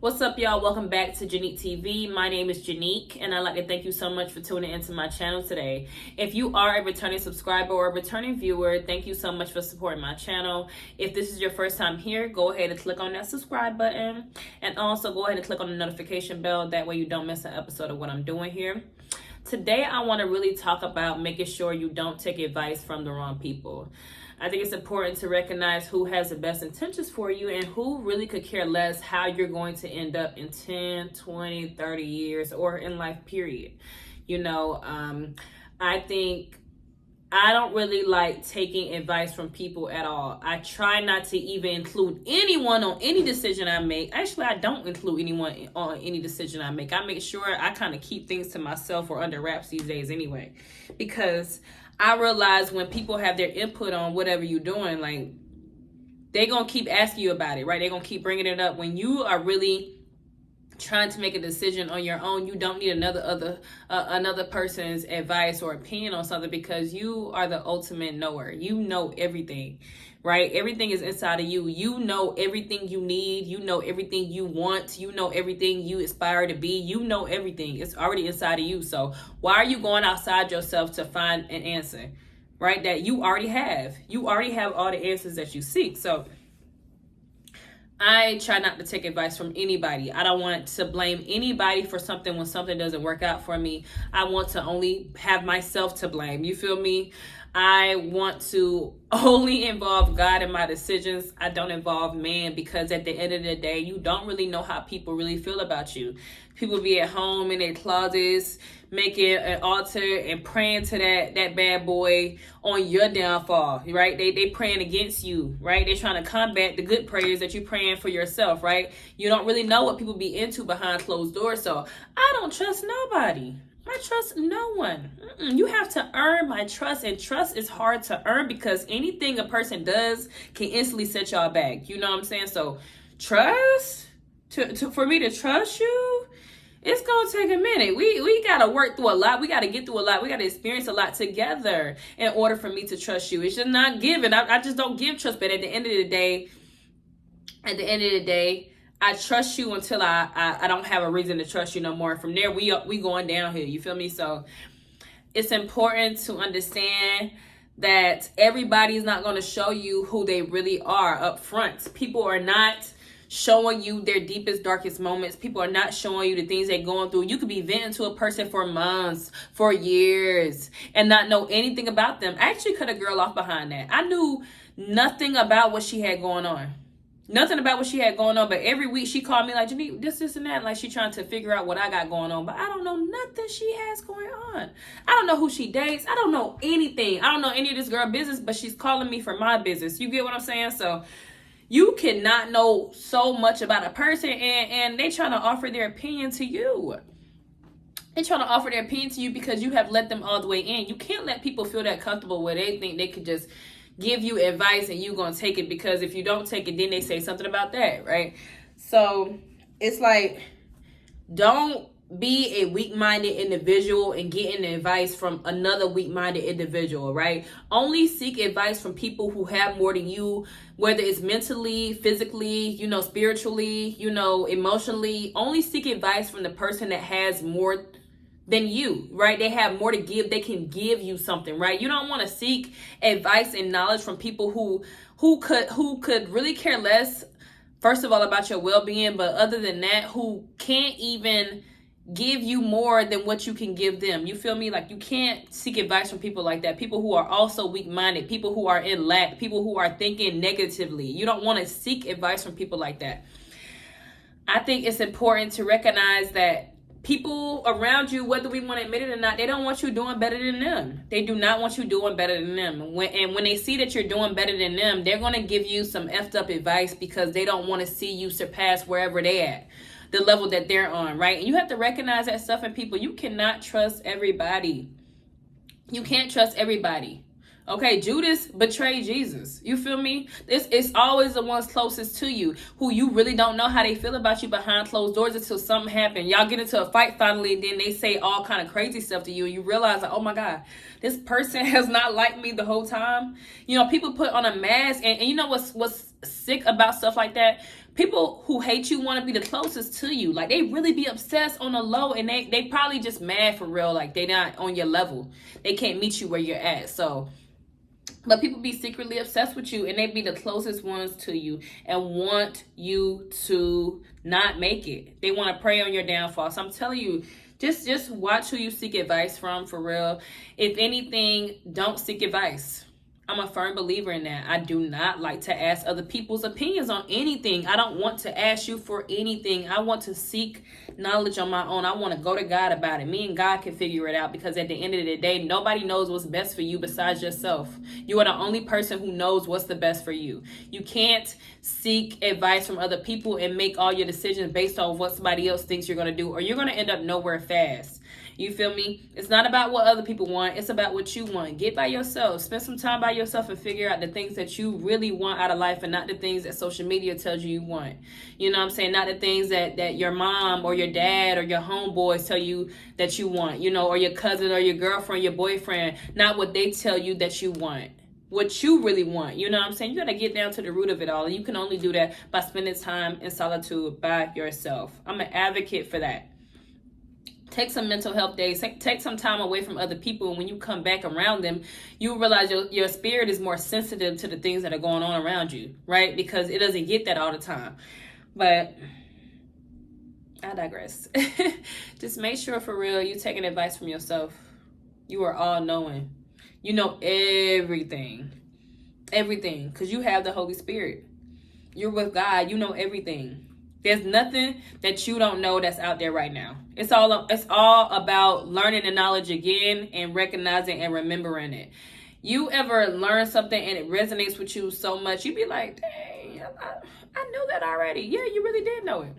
What's up, y'all? Welcome back to Janique TV. My name is Janique, and I'd like to thank you so much for tuning into my channel today. If you are a returning subscriber or a returning viewer, thank you so much for supporting my channel. If this is your first time here, go ahead and click on that subscribe button, and also go ahead and click on the notification bell. That way you don't miss an episode of what I'm doing here. Today, I want to really talk about making sure you don't take advice from the wrong people. I think it's important to recognize who has the best intentions for you and who really could care less how you're going to end up in 10, 20, 30 years or in life, period. I think I don't really like taking advice from people at all. I try not to even include anyone on any decision I make. Actually, I don't include anyone on any decision I make. I make sure I kind of keep things to myself or under wraps these days anyway. Because I realize when people have their input on whatever you're doing, like, they're going to keep asking you about it, right? They're going to keep bringing it up. When you are really trying to make a decision on your own, you don't need another person's advice or opinion on something, because you are the ultimate knower. You know everything, right? Everything is inside of you. You know everything you need. You know everything you want. You know everything you aspire to be. You know everything. It's already inside of you. So why are you going outside yourself to find an answer, right? That you already have. You already have all the answers that you seek. So I try not to take advice from anybody. I don't want to blame anybody for something when something doesn't work out for me. I want to only have myself to blame. You feel me? I want to only involve God in my decisions. I don't involve man, because at the end of the day, you don't really know how people really feel about you. People be at home in their closets, making an altar and praying to that bad boy on your downfall, right? They praying against you, right? They're trying to combat the good prayers that you're praying for yourself, right? You don't really know what people be into behind closed doors. So I don't trust nobody. I trust no one. You have to earn my trust, and trust is hard to earn, because anything a person does can instantly set y'all back. You know what I'm saying? So trust, for me to trust you, it's going to take a minute. We got to work through a lot. We got to get through a lot. We got to experience a lot together in order for me to trust you. It's just not given. I just don't give trust. But at the end of the day, I trust you until I don't have a reason to trust you no more. From there, we going downhill. You feel me? So it's important to understand that everybody's not going to show you who they really are up front. People are not showing you their deepest, darkest moments. People are not showing you the things they're going through. You could be venting to a person for months, for years, and not know anything about them. I actually cut a girl off behind that. I knew nothing about what she had going on. Nothing about what she had going on, but every week she called me like, Janique, this, and that. Like, she trying to figure out what I got going on, but I don't know nothing she has going on. I don't know who she dates. I don't know anything. I don't know any of this girl business, but she's calling me for my business. You get what I'm saying? So you cannot know so much about a person, and they trying to offer their opinion to you. They're trying to offer their opinion to you because you have let them all the way in. You can't let people feel that comfortable where they think they could just give you advice and you gonna take it, because if you don't take it, then they say something about that, right? So it's like, don't be a weak-minded individual and getting advice from another weak-minded individual, right? Only seek advice from people who have more than you, whether it's mentally, physically, spiritually, emotionally. Only seek advice from the person that has more than you, right? They have more to give. They can give you something, right? You don't want to seek advice and knowledge from people who could really care less, first of all, about your well-being, but other than that, who can't even give you more than what you can give them. You feel me? Like, you can't seek advice from people like that. People who are also weak-minded, people who are in lack, people who are thinking negatively. You don't want to seek advice from people like that. I think it's important to recognize that people around you, whether we want to admit it or not, they don't want you doing better than them. They do not want you doing better than them. And when they see that you're doing better than them, they're going to give you some effed up advice, because they don't want to see you surpass wherever they're at, the level that they're on, right? And you have to recognize that stuff in people. You cannot trust everybody. You can't trust everybody. Okay, Judas betrayed Jesus. You feel me? It's always the ones closest to you, who you really don't know how they feel about you behind closed doors until something happened. Y'all get into a fight finally, and then they say all kind of crazy stuff to you, and you realize, like, oh my God, this person has not liked me the whole time. People put on a mask, and you know what's sick about stuff like that? People who hate you want to be the closest to you. Like, they really be obsessed on the low, and they probably just mad for real. Like, they not on your level. They can't meet you where you're at. So, but people be secretly obsessed with you, and they be the closest ones to you and want you to not make it. They want to prey on your downfall. So I'm telling you, just watch who you seek advice from, for real. If anything, don't seek advice. I'm a firm believer in that. I do not like to ask other people's opinions on anything. I don't want to ask you for anything. I want to seek knowledge on my own. I want to go to God about it. Me and God can figure it out, because at the end of the day, nobody knows what's best for you besides yourself. You are the only person who knows what's the best for you. You can't seek advice from other people and make all your decisions based on what somebody else thinks you're going to do, or you're going to end up nowhere fast. You feel me? It's not about what other people want. It's about what you want. Get by yourself. Spend some time by yourself and figure out the things that you really want out of life, and not the things that social media tells you want. You know what I'm saying? Not the things that your mom or your dad or your homeboys tell you that you want, you know, or your cousin or your girlfriend, your boyfriend. Not what they tell you that you want. What you really want. You know what I'm saying? You got to get down to the root of it all. And you can only do that by spending time in solitude by yourself. I'm an advocate for that. Take some mental health days. Take some time away from other people. And when you come back around them, you realize your spirit is more sensitive to the things that are going on around you, right? Because it doesn't get that all the time. But I digress. Just make sure, for real, you're taking advice from yourself. You are all knowing. You know everything. Everything. Because you have the Holy Spirit. You're with God. You know everything. There's nothing that you don't know that's out there right now. It's all about learning the knowledge again and recognizing and remembering it. You ever learn something and it resonates with you so much, you be like, dang, I knew that already. Yeah, you really did know it.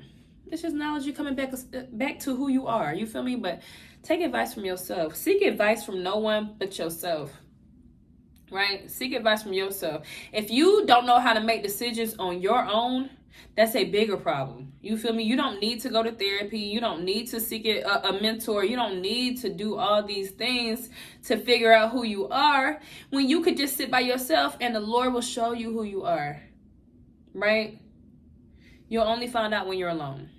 It's just knowledge you're coming back to who you are. You feel me? But take advice from yourself. Seek advice from no one but yourself. Right? Seek advice from yourself. If you don't know how to make decisions on your own, that's a bigger problem. You feel me? You don't need to go to therapy. You don't need to seek a mentor. You don't need to do all these things to figure out who you are, when you could just sit by yourself and the Lord will show you who you are. Right? You'll only find out when you're alone.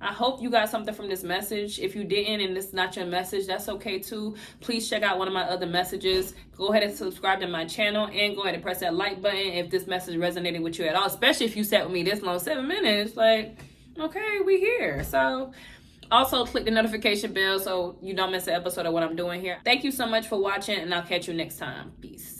I hope you got something from this message. If you didn't and it's not your message, that's okay too. Please check out one of my other messages. Go ahead and subscribe to my channel, and go ahead and press that like button if this message resonated with you at all, especially if you sat with me this long, 7 minutes. Like, okay, we here. So also click the notification bell so you don't miss an episode of what I'm doing here. Thank you so much for watching, and I'll catch you next time. Peace.